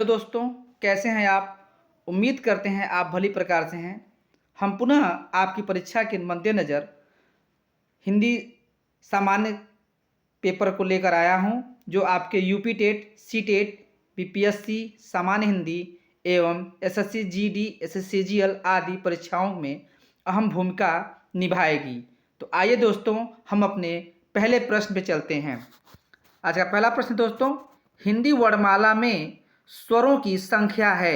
तो दोस्तों, कैसे हैं आप? उम्मीद करते हैं आप भली प्रकार से हैं। हम पुनः आपकी परीक्षा के मद्देनज़र हिंदी सामान्य पेपर को लेकर आया हूं, जो आपके UP TET, C TET, BPSC, सामान्य हिंदी एवं एसएससी जीडी, एसएससी जीएल आदि परीक्षाओं में अहम भूमिका निभाएगी। तो आइए दोस्तों, हम अपने पहले प्रश्न पे चलते हैं। आज का पहला प्रश्न दोस्तों, हिंदी वर्णमाला में स्वरों की संख्या है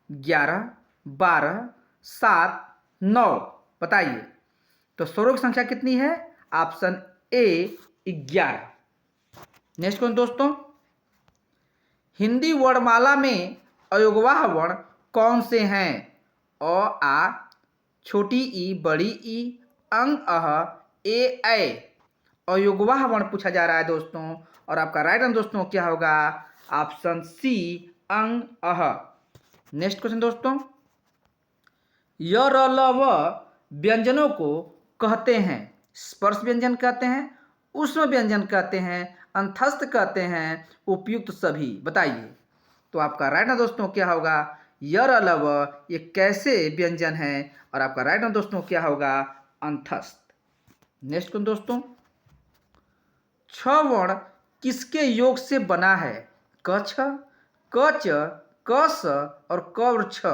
11, 12, 7, 9। बताइए, तो स्वरों की संख्या कितनी है? Option A 11। नेक्स्ट क्वेश्चन दोस्तों, हिंदी वर्णमाला में अयोगवाह वर्ण कौन से हैं? अ, आ, छोटी ई, बड़ी ई, अंग, अह, ए, ऐ। अयोगवाह वर्ण पूछा जा रहा है दोस्तों, और आपका राइट आंसर दोस्तों क्या होगा? ऑप्शन सी, अंग, अह। नेक्स्ट क्वेश्चन दोस्तों, य, र, ल, व व्यंजनों को कहते हैं स्पर्श व्यंजन कहते हैं, ऊष्म व्यंजन कहते हैं, अंतस्थ कहते हैं, उपयुक्त सभी। बताइए, तो आपका राइट आंसर दोस्तों क्या होगा? य, र, ल, व ये कैसे व्यंजन है? और आपका राइट आंसर दोस्तों क्या होगा? अंतस्थ। नेक्स्ट क्वेश्चन दोस्तों, छ वर्ण किसके योग से बना है? क, छ, क, च, क, स और क और छ।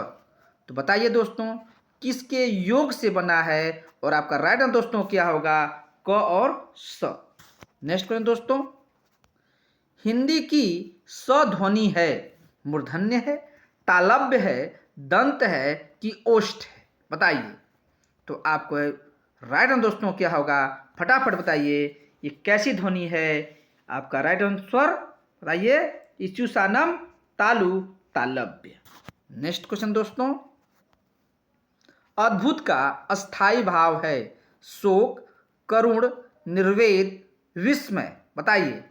तो बताइए दोस्तों, किसके योग से बना है? और आपका राइट आंसर दोस्तों क्या होगा? क और स। नेक्स्ट क्वेश्चन दोस्तों, हिंदी की स ध्वनि है मूर्धन्य है, तालव्य है, दंत है कि ओष्ठ है? बताइए, तो आपको राइट आंसर दोस्तों क्या होगा? फटाफट बताइए, ये कैसी ध्वनि है? आपका राइट आंसर बताइए, इचुसानम, तालु, तालव्य। नेक्स्ट क्वेश्चन दोस्तों, अद्भुत का अस्थाई भाव है शोक, करुण, निर्वेद, विस्मय। बताइए,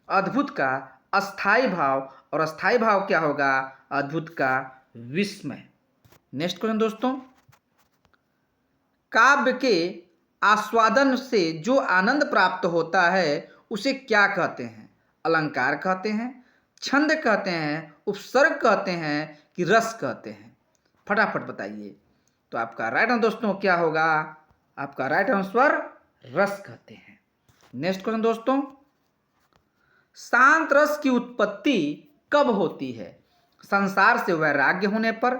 अद्भुत का अस्थाई भाव, और अस्थाई भाव क्या होगा? अद्भुत का विस्मय। नेक्स्ट क्वेश्चन दोस्तों, काव्य के आस्वादन से जो आनंद प्राप्त होता है उसे क्या कहते हैं? अलंकार कहते हैं, छंद कहते हैं, उपसर्ग कहते हैं कि रस कहते हैं? फटाफट बताइए, तो आपका राइट आंसर दोस्तों क्या होगा? आपका राइट आंसर रस कहते हैं। नेक्स्ट क्वेश्चन दोस्तों, शांत रस की उत्पत्ति कब होती है? संसार से वैराग्य होने पर,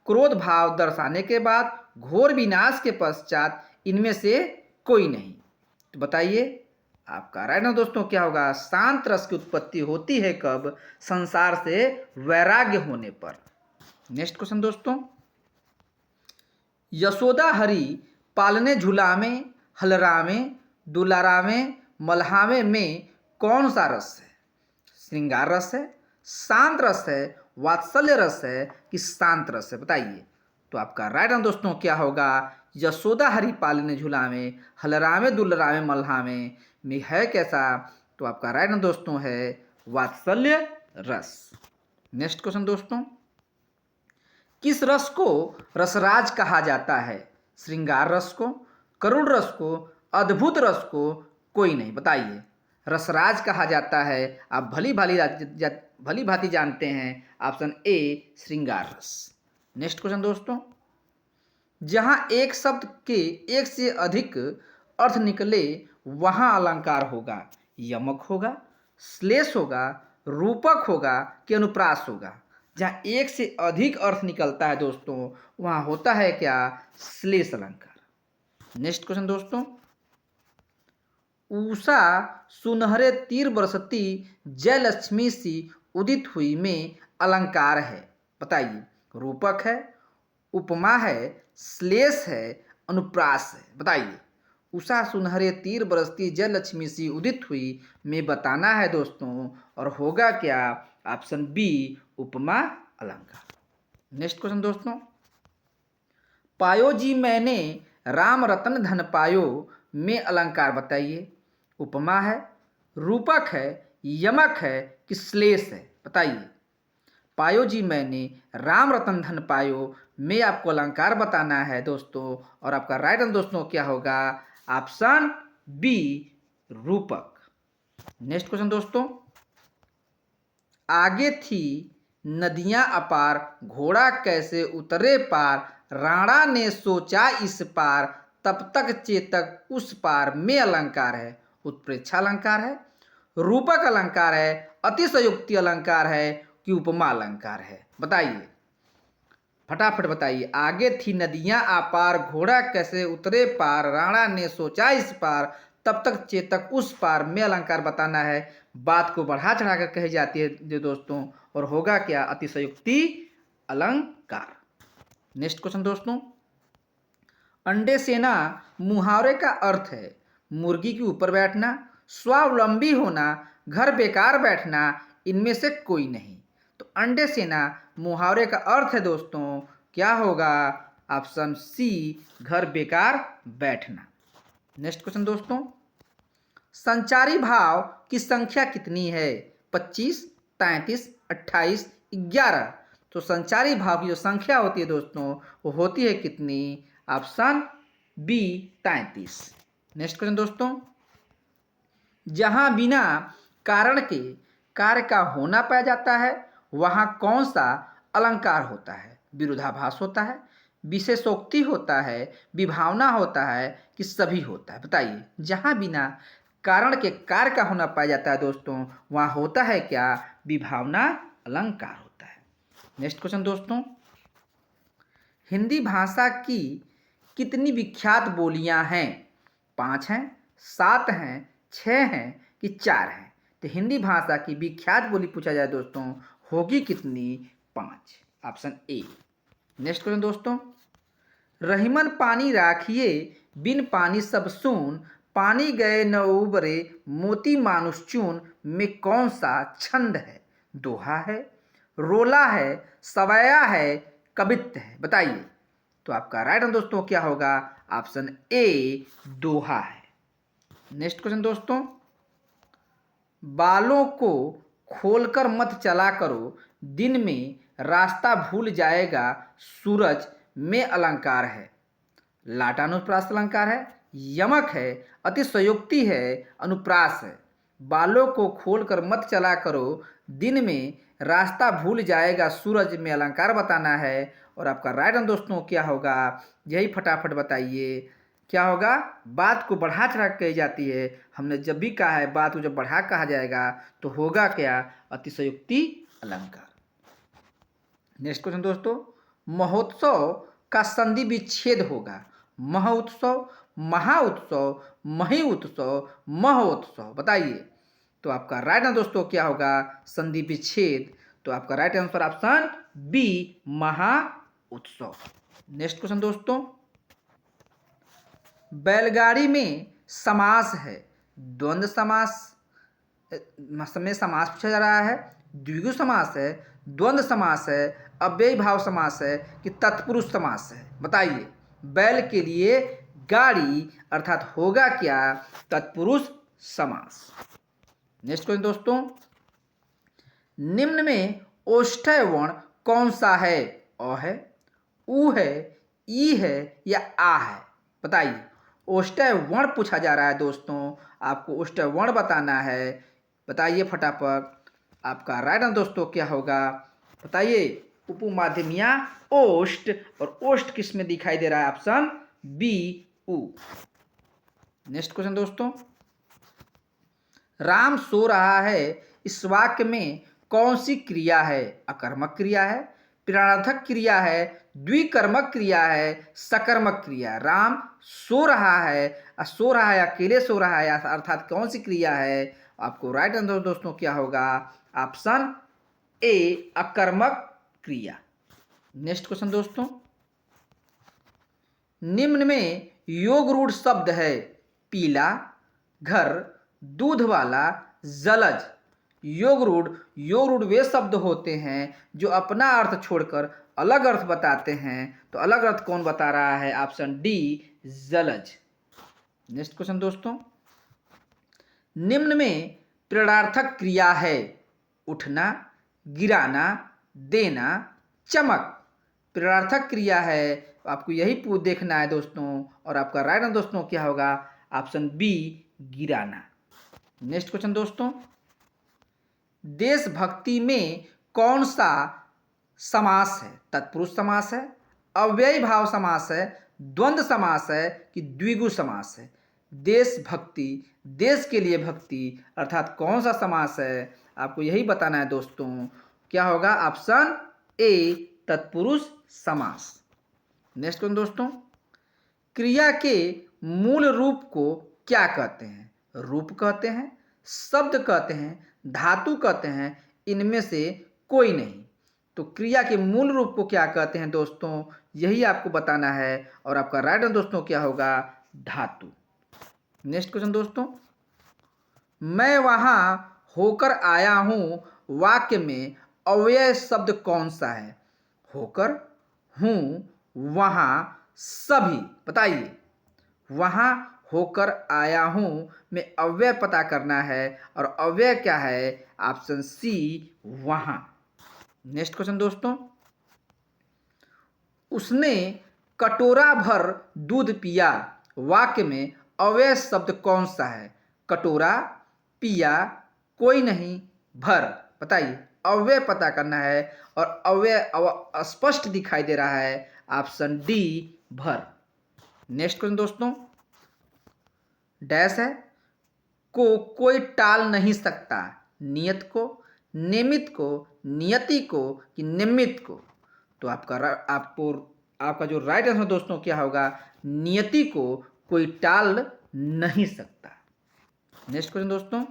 क्रोध भाव दर्शाने के बाद, घोर विनाश के पश्चात, इनमें से कोई नहीं। तो बताइए, आपका राइट आंसर दोस्तों क्या होगा? शांत रस की उत्पत्ति होती है कब? संसार से वैराग्य होने पर। नेक्स्ट क्वेश्चन दोस्तों, यशोदा हरि पालने झुलामे, हलरामे, दुलारामे, मल्हामे में कौन सा रस है? श्रृंगार रस है, शांत रस है, वात्सल्य रस है कि शांत रस है? बताइए, तो आपका राइट आंसर दोस्तों क्या होगा? यशोदा हरि पालने झुलामे, हलरामे, दुलरामे, मल्हामे में है कैसा? तो आपका राइट आंसर दोस्तों है वात्सल्य रस। नेक्स्ट क्वेश्चन दोस्तों, किस रस को रसराज कहा जाता है? श्रृंगार रस को, करुण रस को, अद्भुत रस को, कोई नहीं? बताइए, रसराज कहा जाता है, आप भली भांति जानते हैं, ऑप्शन ए श्रृंगार रस। नेक्स्ट क्वेश्चन दोस्तों, जहां एक शब्द के एक से अधिक अर्थ निकले वहां अलंकार होगा, यमक होगा, श्लेष होगा, रूपक होगा कि अनुप्रास होगा? जहाँ एक से अधिक अर्थ निकलता है दोस्तों, वहाँ होता है क्या? श्लेष अलंकार। नेक्स्ट क्वेश्चन दोस्तों, उषा सुनहरे तीर बरसती जय लक्ष्मी सी उदित हुई में अलंकार है? बताइए, रूपक है, उपमा है, श्लेष है, अनुप्रास है? बताइए, उषा सुनहरे तीर बरसती जय लक्ष्मी सी उदित हुई में बताना है दोस्तों, और होगा क्या? ऑप्शन बी उपमा अलंकार। नेक्स्ट क्वेश्चन दोस्तों, पायो जी मैंने राम रतन धन पायो में अलंकार बताइए। उपमा है, रूपक है, यमक है कि श्लेष है? बताइए, पायो जी मैंने राम रतन धन पायो में आपको अलंकार बताना है दोस्तों, और आपका राइट आंसर दोस्तों क्या होगा? ऑप्शन बी रूपक। नेक्स्ट क्वेश्चन दोस्तों, आगे थी नदियां अपार घोड़ा कैसे उतरे पार, राणा ने सोचा इस पार, तब तक चेतक उस पार में अलंकार है, उत्प्रेक्षा अलंकार है, रूपक अलंकार है, अतिशयोक्ति अलंकार है कि उपमा अलंकार है। बताइए, फटाफट बताइए। आगे थी नदियां आपार घोड़ा कैसे उतरे पार, राणा ने सोचा इस पार, तब तक चेतक उस पार में अलंकार बताना है। बात को बढ़ा चढ़ाकर कही जाती है दोस्तों, और होगा क्या? अतिशयोक्ति अलंकार। नेक्स्ट क्वेश्चन दोस्तों, अंडे सेना मुहावरे का अर्थ है मुर्गी के ऊपर बैठना, स्वावलंबी होना, घर बेकार बैठना, इनमें से कोई नहीं। तो अंडे सेना मुहावरे का अर्थ है दोस्तों, क्या होगा? ऑप्शन सी, घर बेकार बैठना। नेक्स्ट क्वेश्चन दोस्तों, संचारी भाव की संख्या कितनी है? 25, 33, 28, 11। तो संचारी भाव की जो संख्या होती है दोस्तों, वो होती है कितनी? Option B, 33। नेक्स्ट क्वेश्चन दोस्तों, जहां बिना कारण के कार्य का होना पाया जाता है, वहां कौन सा अलंकार होता है? विरोधाभास होता है, विशेषोक्ति होता है, विभावना होता है कि सभी होता है? बताइए, जहां बिना कारण के कार्य का होना पाया जाता है दोस्तों, वहां होता है क्या? विभावना अलंकार होता है। नेक्स्ट क्वेश्चन दोस्तों, हिंदी भाषा की कितनी विख्यात बोलियां हैं? 5 हैं, 7 हैं, 6 हैं कि 4 हैं? तो हिंदी भाषा की विख्यात बोली पूछा जाए दोस्तों, होगी कितनी? 5। Option A. नेक्स्ट क्वेश्चन दोस्तों, रहीमन पानी राखिए बिन पानी सब सून, पानी गए न उबरे मोती मानुष चून, में कौन सा छंद है? दोहा है, रोला है, सवैया है, कवित्त है? बताइए। तो आपका राइट आंसर दोस्तों क्या होगा? ऑप्शन ए, दोहा है। नेक्स्ट क्वेश्चन दोस्तों, बालों को खोलकर मत चला करो, दिन में रास्ता भूल जाएगा सूरज, में अलंकार है। लाटानुप्रास अलंकार है, यमक है, अतिशयोक्ति है, अनुप्रास है। बालों को खोलकर मत चला करो, दिन में रास्ता भूल जाएगा सूरज, में अलंकार बताना है। और आपका राइट आंसर दोस्तों क्या होगा? यही फटाफट बताइए, क्या होगा? बात को बढ़ा चढ़ा कही जाती है। हमने जब भी कहा है बात को जब बढ़ा कहा जाएगा तो होगा क्या? अतिशयोक्ति अलंकार। नेक्स्ट क्वेश्चन दोस्तों, महोत्सव का संधि विच्छेद होगा। महोत्सव, महाउत्सव, मही उत्सव, महोत्सव? बताइए। तो आपका राइट आंसर दोस्तों क्या होगा? संधि विच्छेद। तो आपका राइट आंसर ऑप्शन बी, महा उत्सव। नेक्स्ट क्वेश्चन दोस्तों, बैलगाड़ी में समास है, द्वंद्व समास में समास पूछा जा रहा है, द्विगु समास है, द्वंद्व समास है, अव्ययी भाव समास है कि तत्पुरुष समास है? बताइए। बैल के लिए गाड़ी अर्थात होगा क्या? तत्पुरुष समास। नेक्स्ट क्वेश्चन दोस्तों, निम्न में ओष्ठ्य वर्ण कौन सा है? अ है, उ है, ई है या आ है? बताइए। ओष्ठ्य वर्ण पूछा जा रहा है दोस्तों, आपको ओष्ठ्य वर्ण बताना है। बताइए फटाफट। आपका राइट आंसर दोस्तों क्या होगा? बताइए। उपमाध्यमिया ओष्ठ, और ओष्ठ किस में दिखाई दे रहा है? ऑप्शन बी, उ। नेक्स्ट क्वेश्चन दोस्तों, राम सो रहा है, इस वाक्य में कौन सी क्रिया है? अकर्मक क्रिया है, प्रेरणार्थक क्रिया है, द्विकर्मक क्रिया है, सकर्मक क्रिया? राम सो रहा है, सो रहा है, अकेले सो रहा है, अर्थात कौन सी क्रिया है? आपको राइट आंसर दोस्तों क्या होगा? ऑप्शन ए, अकर्मक क्रिया। नेक्स्ट क्वेश्चन दोस्तों, निम्न में योग रूढ़ शब्द है। पीला, घर, दूध वाला, जलज। योग रूढ़ वे शब्द होते हैं जो अपना अर्थ छोड़कर अलग अर्थ बताते हैं। तो अलग अर्थ कौन बता रहा है? ऑप्शन डी, जलज। नेक्स्ट क्वेश्चन दोस्तों, निम्न में प्रेरणार्थक क्रिया है। उठना, गिराना, देना, चमक। प्रेरणार्थक क्रिया है, आपको यही देखना है दोस्तों। और आपका राइट आंसर दोस्तों क्या होगा? ऑप्शन बी, गिराना। नेक्स्ट क्वेश्चन दोस्तों, देशभक्ति में कौन सा समास है? तत्पुरुष समास है, अव्ययी भाव समास है, द्वंद्व समास है कि द्विगु समास है? देशभक्ति, देश के लिए भक्ति अर्थात कौन सा समास है? आपको यही बताना है दोस्तों। क्या होगा? ऑप्शन ए, तत्पुरुष समास। नेक्स्ट क्वेश्चन दोस्तों, क्रिया के मूल रूप को क्या कहते हैं? रूप कहते हैं, शब्द कहते हैं, धातु कहते हैं, इनमें से कोई नहीं। तो क्रिया के मूल रूप को क्या कहते हैं दोस्तों, यही आपको बताना है और आपका राइट आंसर दोस्तों क्या होगा? धातु। नेक्स्ट क्वेश्चन दोस्तों, मैं वहां होकर आया हूं वाक्य में अव्यय शब्द कौन सा है? होकर, हूं, वहां, सभी। बताइए, वहां होकर आया हूं में अव्यय पता करना है और अव्यय क्या है? ऑप्शन सी, वहां। नेक्स्ट क्वेश्चन दोस्तों, उसने कटोरा भर दूध पिया वाक्य में अव्यय शब्द कौन सा है? कटोरा, पिया, कोई नहीं, भर। बताइए, अव्यय पता करना है और अव्यय स्पष्ट दिखाई दे रहा है, ऑप्शन डी, भर। नेक्स्ट क्वेश्चन दोस्तों, डैश है को कोई टाल नहीं सकता, नियत को, निमित्त को, नियति को कि निमित्त को? तो आपका जो राइट आंसर दोस्तों क्या होगा? नियति को कोई टाल नहीं सकता। नेक्स्ट क्वेश्चन दोस्तों,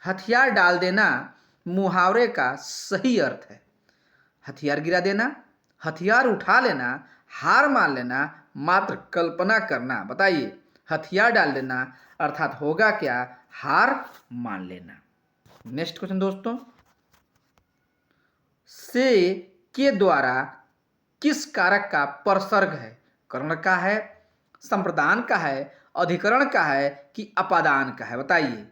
हथियार डाल देना मुहावरे का सही अर्थ है? हथियार गिरा देना, हथियार उठा लेना, हार मान लेना, मात्र कल्पना करना। बताइए, हथियार डाल देना अर्थात होगा क्या? हार मान लेना। नेक्स्ट क्वेश्चन दोस्तों, से के द्वारा किस कारक का परसर्ग है? कर्ण का है, संप्रदान का है, अधिकरण का है कि अपादान का है? बताइए,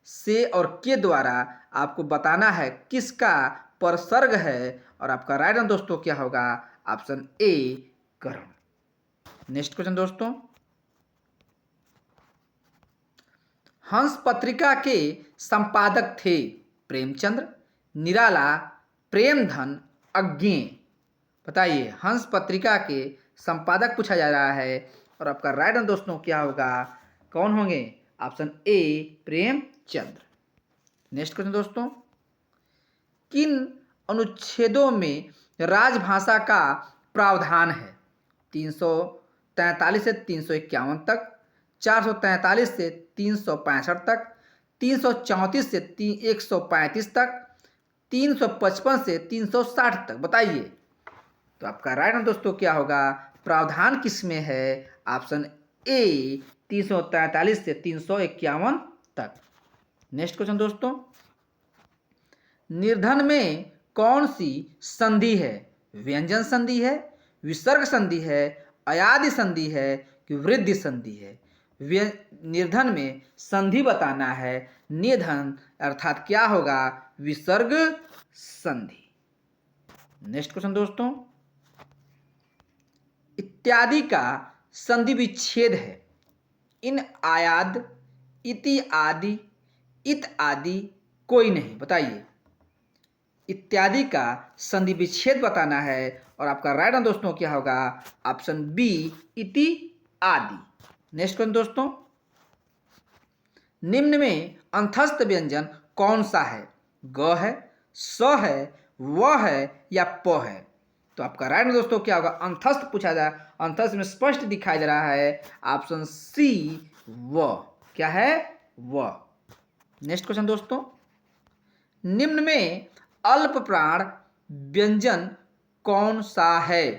से और के द्वारा आपको बताना है किसका परसर्ग है और आपका राइट आंसर दोस्तों क्या होगा? Option A, Karna. Next question दोस्तों, हंस पत्रिका के संपादक थे प्रेमचंद्र, निराला, प्रेमधन, अज्ञेय। बताइए, हंस पत्रिका के संपादक पूछा जा रहा है और आपका राइट आंसर दोस्तों क्या होगा? कौन होंगे? Option A, Premchandra. Next question दोस्तों, किन अनुच्छेदों में राजभाषा का प्रावधान है? 343 से 351 तक, 443 से 365 तक, 334 से 135 तक, 355 से 360 तक। बताइए, तो आपका राइट आंसर दोस्तों क्या होगा? प्रावधान किस में है? ऑप्शन ए, 343 से 351 तक। नेक्स्ट क्वेश्चन दोस्तों, निर्धन में कौन सी संधि है? व्यंजन संधि है, विसर्ग संधि है, अयादि संधि है कि वृद्धि संधि है? निर्धन में संधि बताना है। निधन अर्थात क्या होगा? विसर्ग संधि। नेक्स्ट क्वेश्चन दोस्तों, इत्यादि का संधि विच्छेद है? इन, आयाद, इति आदि, इत आदि, कोई नहीं। बताइए, इत्यादि का संधि विच्छेद बताना है और आपका राइट आंसर दोस्तों क्या होगा? ऑप्शन बी, इति आदि। नेक्स्ट क्वेश्चन दोस्तों, निम्न में अंतस्थ व्यंजन कौन सा है? ग है, स है, व है या प है? तो आपका राइट आंसर दोस्तों क्या होगा? अंतस्थ पूछा जाए, अंतस्थ में स्पष्ट दिखाई दे रहा है, ऑप्शन सी, व। क्या है? व। नेक्स्ट क्वेश्चन दोस्तों, निम्न में अल्प प्राण व्यंजन कौन सा है?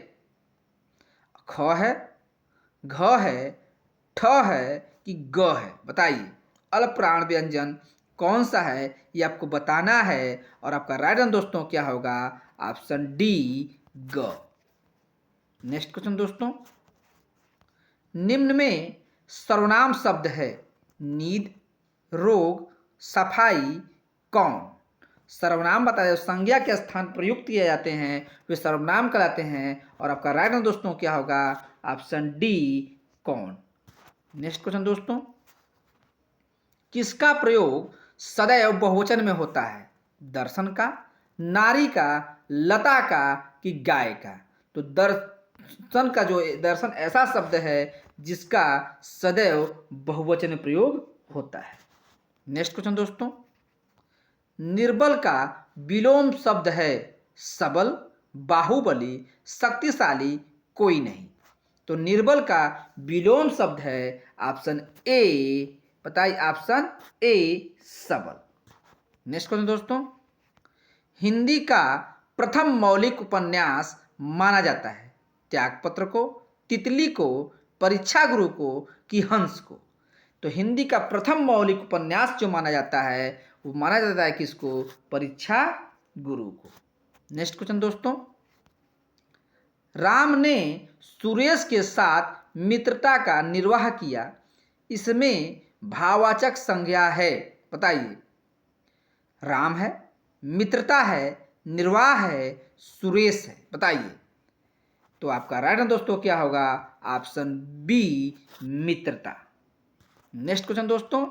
ख है, घ है, ठ है कि ग है? बताइए, अल्प प्राण व्यंजन कौन सा है ये आपको बताना है और आपका राइट आंसर दोस्तों क्या होगा? ऑप्शन डी, ग। नेक्स्ट क्वेश्चन दोस्तों, निम्न में सर्वनाम शब्द है नींद, रोग, सफाई, कौन? सर्वनाम बताया, संज्ञा के स्थान प्रयुक्त किए जाते हैं वे सर्वनाम कहलाते हैं और आपका राइट आंसर दोस्तों क्या होगा? ऑप्शन डी, कौन। नेक्स्ट क्वेश्चन दोस्तों, किसका प्रयोग सदैव बहुवचन में होता है? दर्शन का, नारी का, लता का कि गाय का। तो दर्शन का जो दर्शन ऐसा शब्द है जिसका सदैव बहुवचन में प्रयोग होता है। नेक्स्ट क्वेश्चन दोस्तों, निर्बल का विलोम शब्द है सबल, बाहुबली, शक्तिशाली, कोई नहीं। तो निर्बल का विलोम शब्द है ऑप्शन ए, बताइए ऑप्शन ए सबल। नेक्स्ट क्वेश्चन दोस्तों, हिंदी का प्रथम मौलिक उपन्यास माना जाता है त्यागपत्र को, तितली को, परीक्षा गुरु को कि हंस को। तो हिंदी का प्रथम मौलिक उपन्यास जो माना जाता है वो माना जाता है किसको, परीक्षा गुरु को। नेक्स्ट क्वेश्चन दोस्तों, राम ने सुरेश के साथ मित्रता का निर्वाह किया, इसमें भाववाचक संज्ञा है, बताइए। राम है, मित्रता है, निर्वाह है, सुरेश है, बताइए। तो आपका राइट आंसर दोस्तों क्या होगा, ऑप्शन बी मित्रता। नेक्स्ट क्वेश्चन दोस्तों,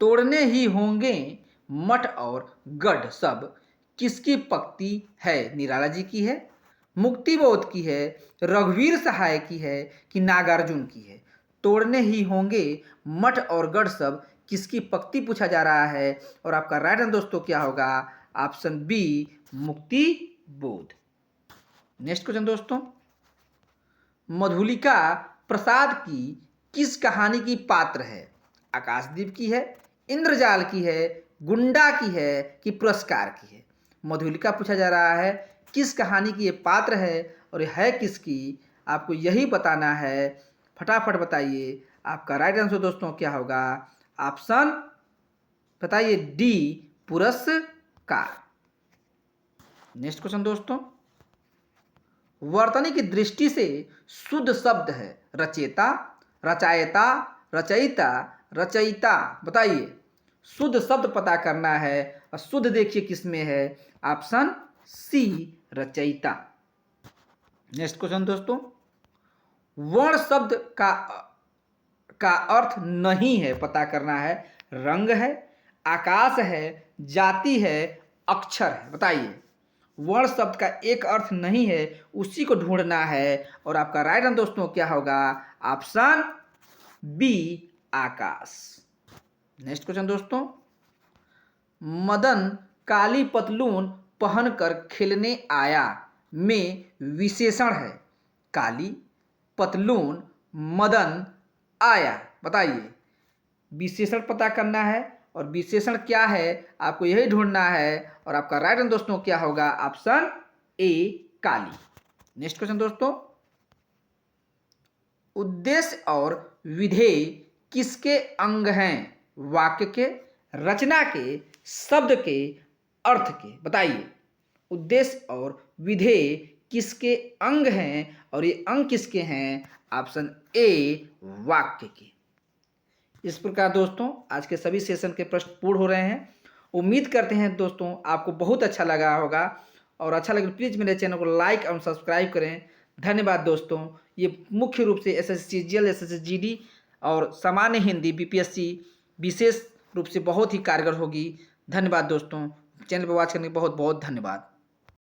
तोड़ने ही होंगे मठ और गढ़ सब किसकी पक्ति है, निराला जी की है, मुक्तिबोध की है, रघुवीर सहाय की है कि नागार्जुन की है। तोड़ने ही होंगे मठ और गढ़ सब किसकी पक्ति पूछा जा रहा है और आपका राइट आंसर दोस्तों क्या होगा, option B Muktibodh. Next question दोस्तों, मधुलिका प्रसाद की किस कहानी की पात्र है, आकाशदीप की है, इंद्रजाल की है, गुंडा की है कि पुरस्कार की है। मधुलिका पूछा जा रहा है किस कहानी की ये पात्र है और ये है किसकी, आपको यही बताना है। फटाफट बताइए, आपका राइट आंसर दोस्तों क्या होगा, ऑप्शन बताइए डी पुरस्कार। नेक्स्ट क्वेश्चन दोस्तों, वर्तनी की दृष्टि से शुद्ध शब्द है रचेता, रचायता, रचयिता, रचयिता, बताइए। शुद्ध शब्द पता करना है और शुद्ध देखिए किसमें है, ऑप्शन सी रचयिता। नेक्स्ट क्वेश्चन दोस्तों, वर्ण शब्द का अर्थ नहीं है, पता करना है। रंग है, आकाश है, जाति है, अक्षर है, बताइए। वर्ण शब्द का एक अर्थ नहीं है, उसी को ढूंढना है और आपका राइट आंसर दोस्तों क्या होगा, ऑप्शन बी आकाश। नेक्स्ट क्वेश्चन दोस्तों, मदन काली पतलून पहनकर खेलने आया में विशेषण है काली, पतलून, मदन, आया, बताइए। विशेषण पता करना है और विशेषण क्या है आपको यही ढूंढना है और आपका राइट आंसर दोस्तों क्या होगा, ऑप्शन ए काली। नेक्स्ट क्वेश्चन दोस्तों, उद्देश्य और विधेय किसके अंग हैं, वाक्य के, रचना के, शब्द के, अर्थ के, बताइए। उद्देश्य और विधेय किसके अंग हैं और ये अंग किसके हैं, ऑप्शन ए वाक्य के। इस प्रकार दोस्तों आज के सभी सेशन के प्रश्न पूर्ण हो रहे हैं। उम्मीद करते हैं दोस्तों आपको बहुत अच्छा लगा होगा और अच्छा लगे प्लीज़ मेरे चैनल को लाइक और सब्सक्राइब करें। धन्यवाद दोस्तों। ये मुख्य रूप से एसएससी जीएल, एसएससी जीडी और सामान्य हिंदी बीपीएससी विशेष रूप से बहुत ही कारगर होगी। धन्यवाद दोस्तों, चैनल पर वॉच करने के बहुत बहुत धन्यवाद।